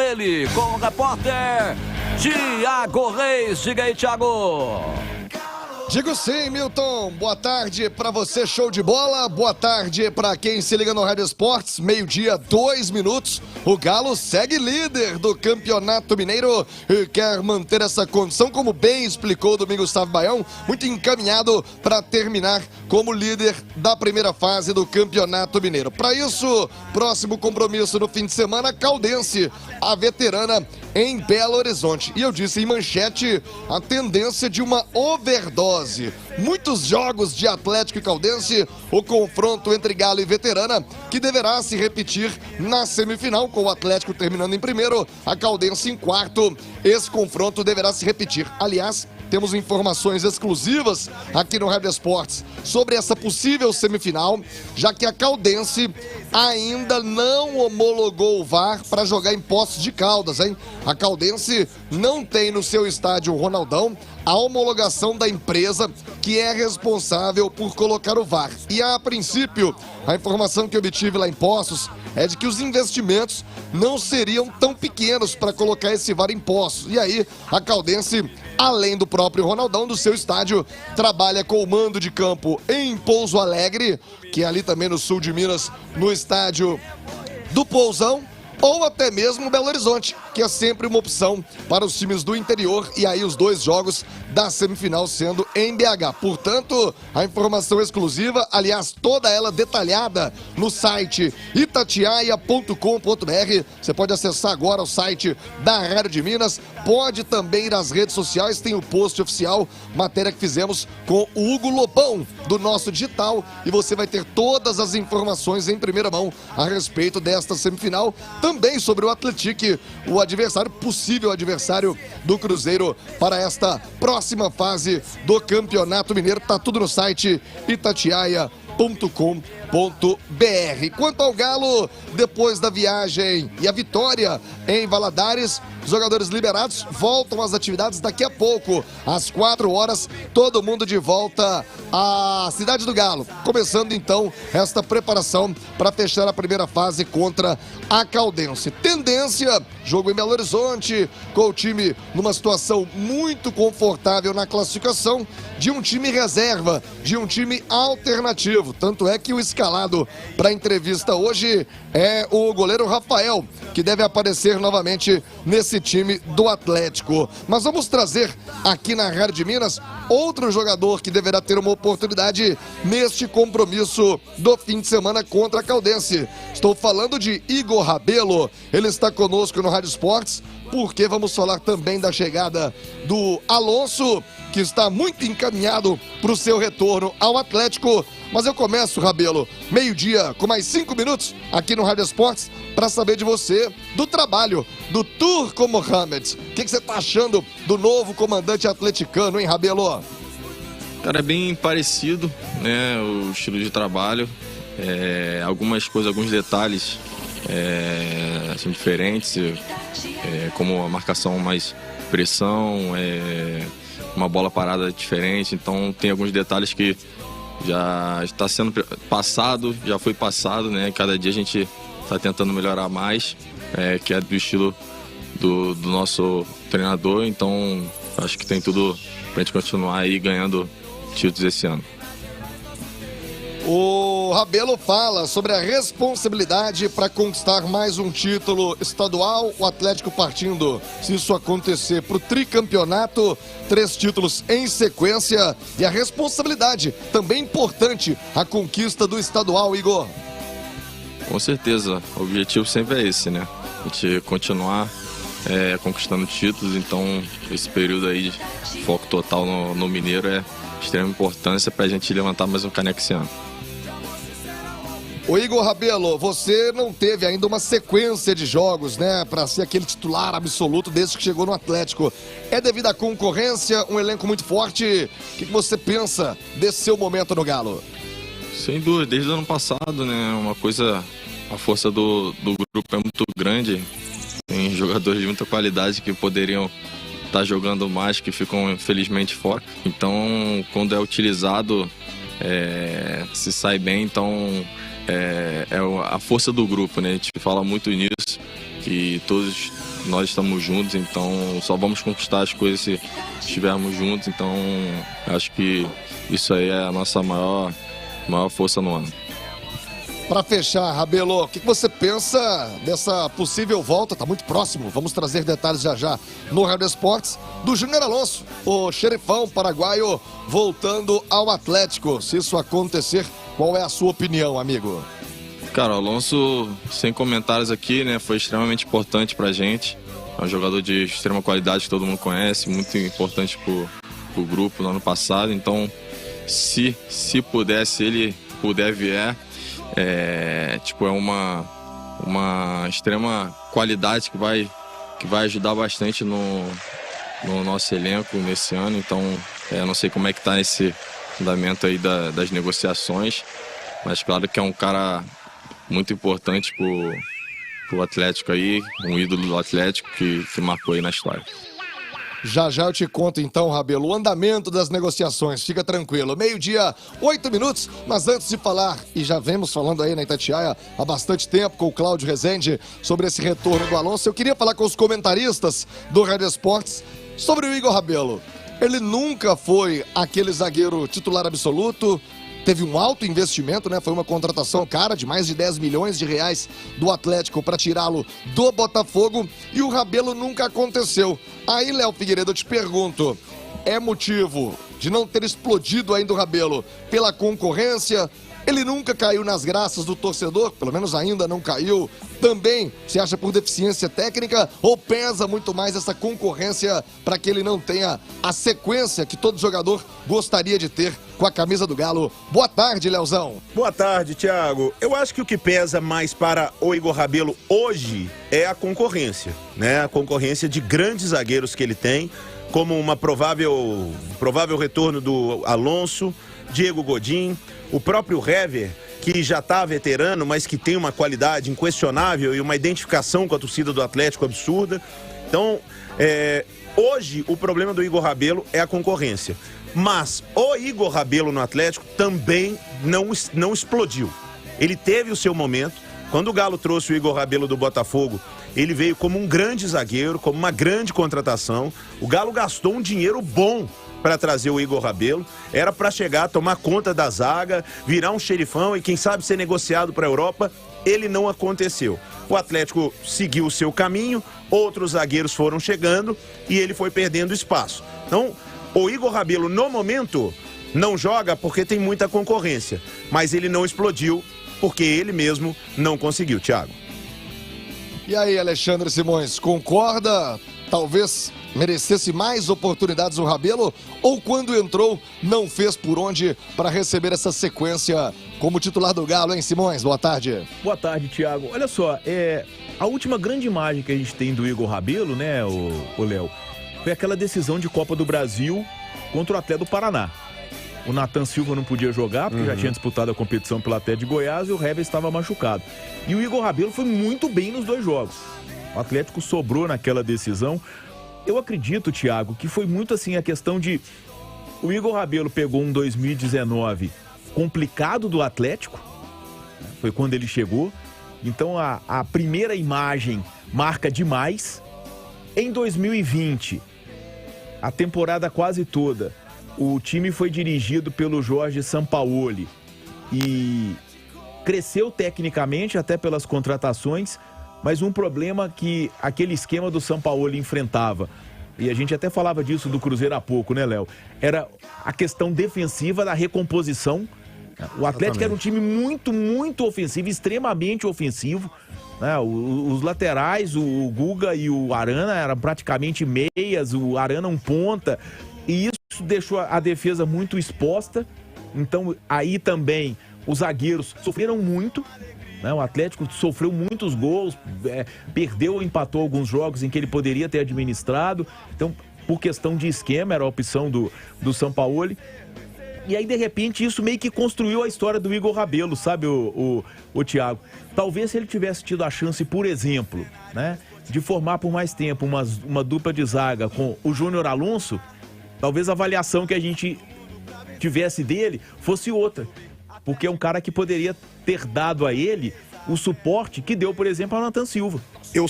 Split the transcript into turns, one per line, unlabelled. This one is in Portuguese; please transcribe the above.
ele, com o repórter Tiago Reis. Diga aí, Tiago.
Digo sim, Milton. Boa tarde para você, show de bola. Boa tarde para quem se liga no Rádio Esportes. Meio-dia, 2 minutos. O Galo segue líder do Campeonato Mineiro e quer manter essa condição, como bem explicou o Domingos Gustavo Baião, muito encaminhado para terminar como líder da primeira fase do Campeonato Mineiro. Para isso, próximo compromisso no fim de semana, Caldense, a veterana em Belo Horizonte. E eu disse em manchete a tendência de uma overdose. Muitos jogos de Atlético e Caldense, o confronto entre Galo e Veterana, que deverá se repetir na semifinal, com o Atlético terminando em primeiro, a Caldense em quarto. Esse confronto deverá se repetir. Aliás, temos informações exclusivas aqui no Rádio Esportes sobre essa possível semifinal, já que a Caldense ainda não homologou o VAR para jogar em Poços de Caldas, hein? A Caldense não tem no seu estádio Ronaldão a homologação da empresa que é responsável por colocar o VAR. E a princípio, a informação que eu obtive lá em Poços é de que os investimentos não seriam tão pequenos para colocar esse VAR em Poços. E aí, a Caldense, além do próprio Ronaldão, do seu estádio, trabalha com o mando de campo em Pouso Alegre, que é ali também no sul de Minas, no estádio do Pousão, ou até mesmo Belo Horizonte, que é sempre uma opção para os times do interior, e aí os 2 jogos da semifinal sendo em BH. Portanto, a informação exclusiva, aliás, toda ela detalhada no site itatiaia.com.br. Você pode acessar agora o site da Rádio de Minas, pode também ir às redes sociais, tem o post oficial, matéria que fizemos com o Hugo Lobão, do nosso digital, e você vai ter todas as informações em primeira mão a respeito desta semifinal, também sobre o Atlético, o adversário, possível adversário do Cruzeiro para esta próxima fase do Campeonato Mineiro. Tá tudo no site itatiaia.com.br. Quanto ao Galo, depois da viagem e a vitória em Valadares, os jogadores liberados voltam às atividades daqui a pouco, às 4 horas, todo mundo de volta à cidade do Galo, começando então esta preparação para fechar a primeira fase contra a Caldense. Tendência, jogo em Belo Horizonte, com o time numa situação muito confortável na classificação, de um time reserva, de um time alternativo. Tanto é que o escalado para a entrevista hoje é o goleiro Rafael, que deve aparecer novamente nesse time do Atlético. Mas vamos trazer aqui na Rádio de Minas outro jogador que deverá ter uma oportunidade neste compromisso do fim de semana contra a Caldense. Estou falando de Igor Rabelo. Ele está conosco no Rádio Esportes, porque vamos falar também da chegada do Alonso, que está muito encaminhado para o seu retorno ao Atlético. Mas eu começo, Rabelo, meio-dia, com mais 5 minutos, aqui no Rádio Esportes, para saber de você, do trabalho do Turco Mohamed. O que você está achando do novo comandante atleticano, hein, Rabelo?
Cara, é bem parecido, né, o estilo de trabalho. Algumas coisas, alguns detalhes são diferentes, como a marcação mais pressão, uma bola parada diferente. Então tem alguns detalhes que já está sendo passado, já foi passado, né? Cada dia a gente está tentando melhorar mais, que é do estilo do nosso treinador. Então acho que tem tudo para a gente continuar aí ganhando títulos esse ano.
O Rabelo fala sobre a responsabilidade para conquistar mais um título estadual, o Atlético partindo, se isso acontecer, para o tricampeonato, 3 títulos em sequência, e a responsabilidade também importante, a conquista do estadual, Igor.
Com certeza, o objetivo sempre é esse, né? A gente continuar conquistando títulos, então esse período aí de foco total no Mineiro é de extrema importância para a gente levantar mais um caneco esse ano.
O Igor Rabelo, você não teve ainda uma sequência de jogos, né, para ser aquele titular absoluto desde que chegou no Atlético. É devido à concorrência, um elenco muito forte. O que você pensa desse seu momento no Galo?
Sem dúvida, desde o ano passado, né, a força do grupo é muito grande. Tem jogadores de muita qualidade que poderiam estar jogando mais, que ficam infelizmente fora. Então, quando é utilizado, se sai bem, então a força do grupo, né? A gente fala muito nisso, que todos nós estamos juntos, então só vamos conquistar as coisas se estivermos juntos, então acho que isso aí é a nossa maior força no ano.
Para fechar, Rabelo, o que você pensa dessa possível volta? Está muito próximo, vamos trazer detalhes já já no Rádio Esportes, do Júnior Alonso, o xerifão paraguaio voltando ao Atlético. Se isso acontecer, qual é a sua opinião, amigo?
Cara, o Alonso, sem comentários aqui, né, foi extremamente importante pra gente. É um jogador de extrema qualidade que todo mundo conhece, muito importante pro grupo no ano passado. Então, se ele puder vier, é uma extrema qualidade que vai ajudar bastante no nosso elenco nesse ano. Então, não sei como é que tá esse fundamento aí das negociações, mas claro que é um cara muito importante pro Atlético aí, um ídolo do Atlético que marcou aí na história.
Já já eu te conto então, Rabelo, o andamento das negociações, fica tranquilo. 12h, 8 minutos, mas antes de falar, e já vemos falando aí na Itatiaia há bastante tempo com o Cláudio Rezende sobre esse retorno do Alonso, eu queria falar com os comentaristas do Rádio Esportes sobre o Igor Rabelo. Ele nunca foi aquele zagueiro titular absoluto, teve um alto investimento, né? Foi uma contratação cara de mais de 10 milhões de reais do Atlético para tirá-lo do Botafogo e o Rabelo nunca aconteceu. Aí, Léo Figueiredo, eu te pergunto, é motivo de não ter explodido ainda o Rabelo pela concorrência? Ele nunca caiu nas graças do torcedor, pelo menos ainda não caiu. Também, você acha por deficiência técnica ou pesa muito mais essa concorrência para que ele não tenha a sequência que todo jogador gostaria de ter com a camisa do Galo? Boa tarde, Leozão.
Boa tarde, Thiago. Eu acho que o que pesa mais para o Igor Rabelo hoje é a concorrência, né? A concorrência de grandes zagueiros que ele tem, como uma provável retorno do Alonso, Diego Godin, o próprio Hever, que já está veterano, mas que tem uma qualidade inquestionável e uma identificação com a torcida do Atlético absurda. Então, hoje o problema do Igor Rabelo é a concorrência. Mas o Igor Rabelo no Atlético também não explodiu. Ele teve o seu momento. Quando o Galo trouxe o Igor Rabelo do Botafogo, ele veio como um grande zagueiro, como uma grande contratação. O Galo gastou um dinheiro bom para trazer o Igor Rabelo, era para chegar, tomar conta da zaga, virar um xerifão e quem sabe ser negociado para a Europa. Ele não aconteceu. O Atlético seguiu o seu caminho, outros zagueiros foram chegando e ele foi perdendo espaço. Então, o Igor Rabelo no momento não joga porque tem muita concorrência, mas ele não explodiu porque ele mesmo não conseguiu, Thiago.
E aí, Alexandre Simões, concorda? Talvez merecesse mais oportunidades o Rabelo, ou quando entrou não fez por onde para receber essa sequência como titular do Galo, hein, Simões? Boa tarde.
Boa tarde, Thiago. Olha só, a última grande imagem que a gente tem do Igor Rabelo, né, o Léo, foi aquela decisão de Copa do Brasil contra o Atlético do Paraná. O Nathan Silva não podia jogar, porque já tinha disputado a competição pelo Atlético de Goiás e o Hever estava machucado. E o Igor Rabelo foi muito bem nos dois jogos. O Atlético sobrou naquela decisão. Eu acredito, Thiago, que foi muito assim a questão de... O Igor Rabelo pegou um 2019 complicado do Atlético, foi quando ele chegou. Então a primeira imagem marca demais. Em 2020, a temporada quase toda, o time foi dirigido pelo Jorge Sampaoli e cresceu tecnicamente até pelas contratações, mas um problema que aquele esquema do Sampaoli enfrentava, e a gente até falava disso do Cruzeiro há pouco, né, Léo? Era a questão defensiva da recomposição. O Atlético era um time muito, muito ofensivo, extremamente ofensivo, né? Os laterais, o Guga e o Arana eram praticamente meias, o Arana um ponta, e isso deixou a defesa muito exposta. Então aí também os zagueiros sofreram muito, né? O Atlético sofreu muitos gols, perdeu ou empatou alguns jogos em que ele poderia ter administrado. Então, por questão de esquema, era a opção do Sampaoli. E aí, de repente, isso meio que construiu a história do Igor Rabelo, sabe, o Thiago? Talvez se ele tivesse tido a chance, por exemplo, né, de formar por mais tempo uma dupla de zaga com o Júnior Alonso, talvez a avaliação que a gente tivesse dele fosse outra. Porque é um cara que poderia ter dado a ele o suporte que deu, por exemplo, ao Nathan Silva.
Eu